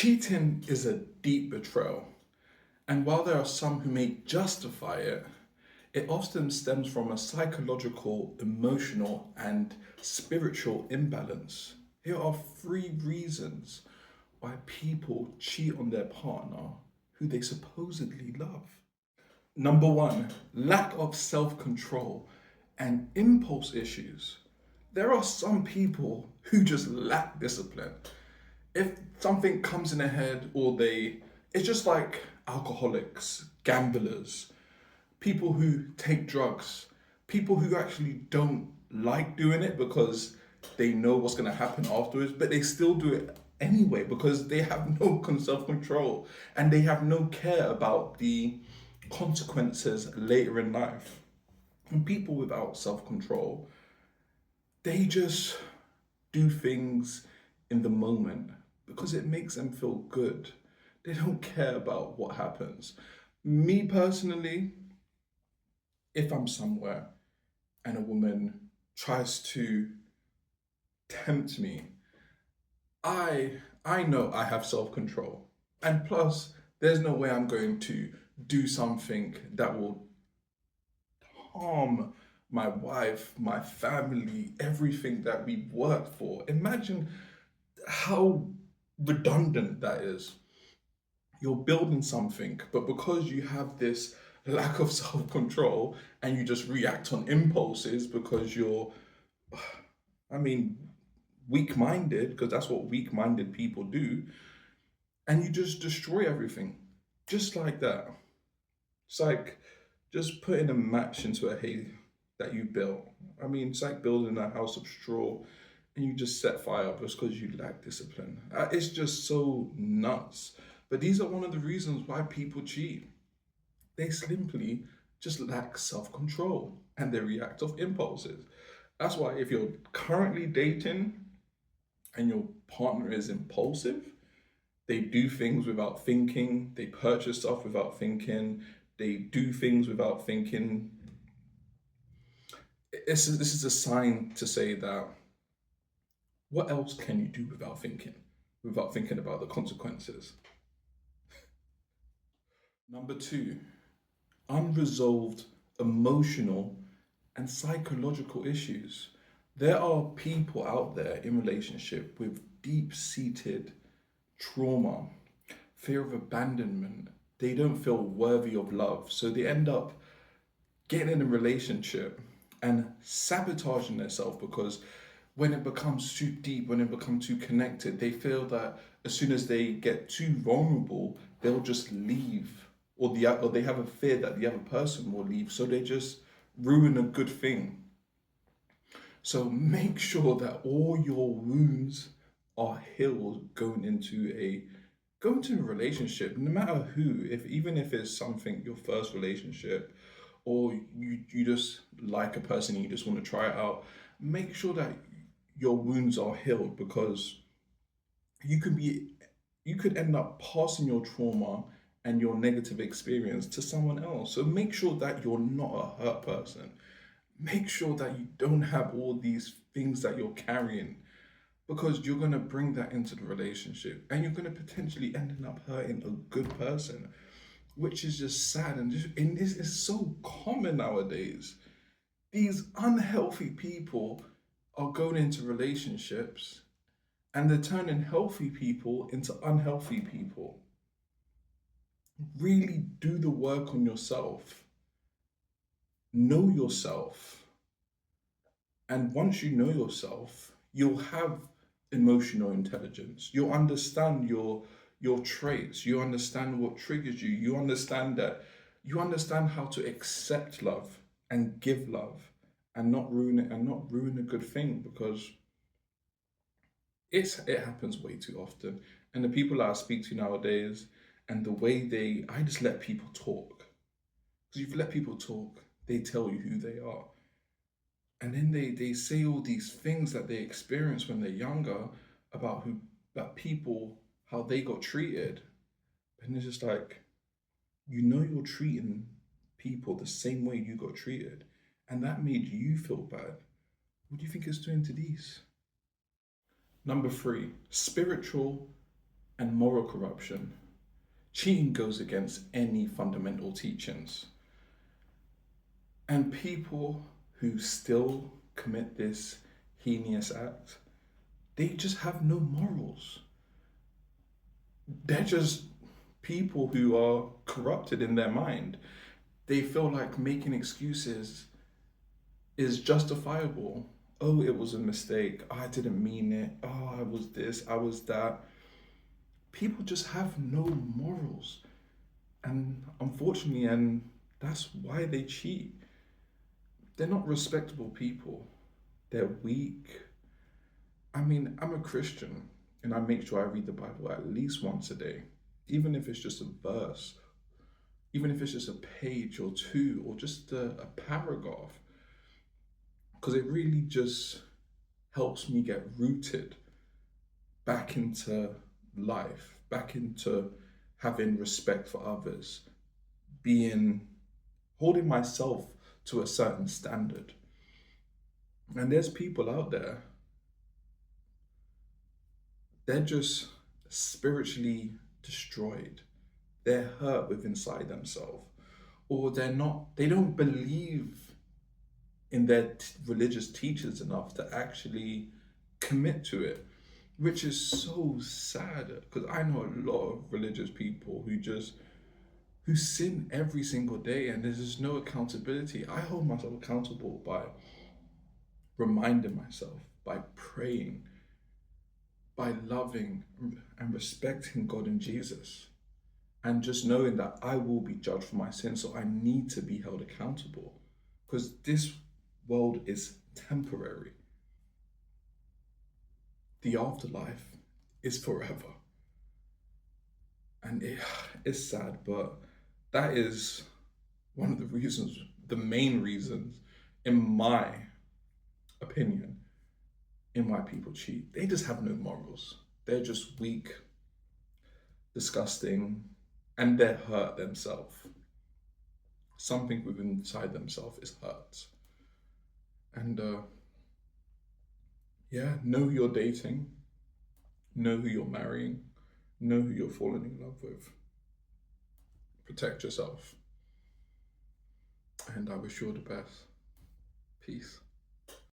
Cheating is a deep betrayal, and while there are some who may justify it, it often stems from a psychological, emotional, and spiritual imbalance. Here are three reasons why people cheat on their partner who they supposedly love. Number one, lack of self control and impulse issues. There are some people who just lack discipline. If something comes in their head or it's just like alcoholics, gamblers, people who take drugs, people who actually don't like doing it because they know what's going to happen afterwards, but they still do it anyway because they have no self control and they have no care about the consequences later in life. And people without self control, they just do things in the moment because it makes them feel good. They don't care about what happens. Me personally, if I'm somewhere and a woman tries to tempt me, I know I have self-control. And plus, there's no way I'm going to do something that will harm my wife, my family, everything that we worked for. Imagine how redundant that is. You're building something, but because you have this lack of self control and you just react on impulses because you're, I mean, weak minded, because that's what weak minded people do, and you just destroy everything just like that. It's like just putting a match into a hay that you built. I mean, it's like building a house of straw and you just set fire just because you lack discipline. It's just so nuts. But these are one of the reasons why people cheat. They simply just lack self control and they react off impulses. That's why if you're currently dating and your partner is impulsive, they do things without thinking, they purchase stuff without thinking, they do things without thinking. This is a sign to say that what else can you do without thinking about the consequences? Number two, unresolved emotional and psychological issues. There are people out there in relationship with deep-seated trauma, fear of abandonment. They don't feel worthy of love, so they end up getting in a relationship and sabotaging themselves because when it becomes too deep, when it becomes too connected, they feel that as soon as they get too vulnerable, they'll just leave, or they have a fear that the other person will leave, so they just ruin a good thing. So make sure that all your wounds are healed going into a relationship, no matter who, if even if it's something your first relationship, or you just like a person and you just want to try it out, make sure that your wounds are healed because you could be you could end up passing your trauma and your negative experience to someone else. So make sure that you're not a hurt person. Make sure that you don't have all these things that you're carrying because you're going to bring that into the relationship and you're going to potentially end up hurting a good person, which is just sad. And this is so common nowadays. These unhealthy people are going into relationships and they're turning healthy people into unhealthy people. Really do the work on yourself. Know yourself. And once you know yourself, you'll have emotional intelligence. You'll understand your traits. You understand what triggers you. You understand how to accept love and give love and not ruin it and not ruin a good thing because it happens way too often. And the people that I speak to nowadays and the way I just let people talk. Because if you let people talk, they tell you who they are. And then they say all these things that they experienced when they're younger about people, how they got treated. And it's just like, you're treating people the same way you got treated. And that made you feel bad. What do you think it's doing to these? Number three, spiritual and moral corruption. Cheating goes against any fundamental teachings. And people who still commit this heinous act, they just have no morals. They're just people who are corrupted in their mind. They feel like making excuses is justifiable. Oh, it was a mistake. Oh, I didn't mean it. Oh, I was this, I was that. People just have no morals. And unfortunately, and that's why they cheat. They're not respectable people. They're weak. I mean, I'm a Christian and I make sure I read the Bible at least once a day, even if it's just a verse, even if it's just a page or two, or just a paragraph, because it really just helps me get rooted back into life, back into having respect for others, being holding myself to a certain standard. And there's people out there, they're just spiritually destroyed. They're hurt within inside themselves, or they don't believe in their religious teachers enough to actually commit to it, which is so sad because I know a lot of religious people who sin every single day and there's just no accountability. I hold myself accountable by reminding myself, by praying, by loving and respecting God and Jesus, and just knowing that I will be judged for my sins. So I need to be held accountable because this world is temporary. The afterlife is forever. And it's sad, but that is one of the reasons, the main reasons, in my opinion, in why people cheat. They just have no morals. They're just weak, disgusting, and they're hurt themselves. Something within inside themselves is hurt. And yeah, know who you're dating, know who you're marrying, know who you're falling in love with. Protect yourself. And I wish you all the best. Peace.